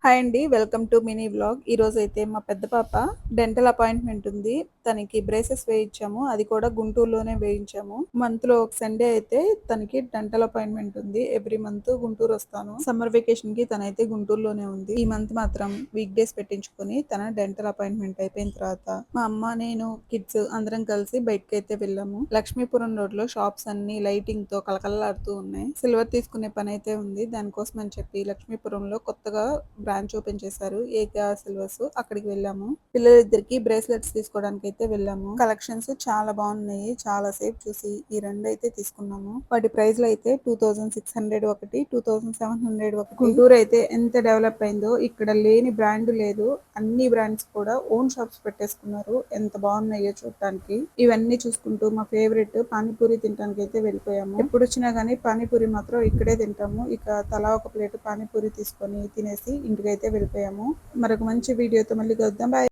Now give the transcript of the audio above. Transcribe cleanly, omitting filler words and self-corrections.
Hi అండి. Welcome to mini vlog. ఈరోజైతే మా పెద్ద పాప డెంటల్ అపాయింట్మెంట్ ఉంది. తనకి బ్రేసెస్ వేయించాము. అది కూడా గుంటూరులోనే వేయించాము. మంత్‌లో ఒక సండే అయితే తనకి డెంటల్ అపాయింట్మెంట్ ఉంది. ఎవ్రీ మంత్ గుంటూరు వస్తాను. సమ్మర్ వెకేషన్‌కి తనైతే గుంటూరులోనే ఉంది. ఈ మంత్ మాత్రం వీక్ డేస్ పెట్టించుకొని తన డెంటల్ అపాయింట్మెంట్ అయిపోయిన తర్వాత మా అమ్మ, నేను, కిడ్స్ అందరం కలిసి బయటకైతే వెళ్ళాము. లక్ష్మీపురం రోడ్‌లో షాప్స్ అన్నీ లైటింగ్‌తో కళకళలాడుతూ ఉన్నాయి. సిల్వర్ తీసుకునే పనైతే ఉంది. దానికోసం అని చెప్పి లక్ష్మీపురంలో కొత్తగా బ్రాంచ్ ఓపెన్ చేశారు. ఏకే సిల్వర్స్ అక్కడికి వెళ్ళాము. పిల్లలిద్దరికి బ్రేస్లెట్స్ తీసుకోవడానికి అయితే వెళ్ళాము. కలెక్షన్స్ చాలా బాగున్నాయి. చాలా సేపు చూసి ఈ రెండు అయితే తీసుకున్నాము. వాటి ప్రైస్లు అయితే 2600 ఒకటి, 2700 ఒకటి. గుంటూరు అయితే ఎంత డెవలప్ అయిందో, ఇక్కడ లేని బ్రాండ్ లేదు. అన్ని బ్రాండ్స్ కూడా ఓన్ షాప్స్ పెట్టేసుకున్నారు. ఎంత బాగున్నాయో చూడటానికి. ఇవన్నీ చూసుకుంటూ మా ఫేవరెట్ పానీపూరి తినడానికి అయితే వెళ్ళిపోయాము. ఎప్పుడు వచ్చినా గానీ పానీపూరి మాత్రం ఇక్కడే తింటాము. ఇక తలా ఒక ప్లేట్ పానీపూరి తీసుకొని తినేసి ఇంటికైతే వెళ్ళిపోయాము. మరొక మంచి వీడియోతో మళ్ళీ కలుద్దాం. బాయ్.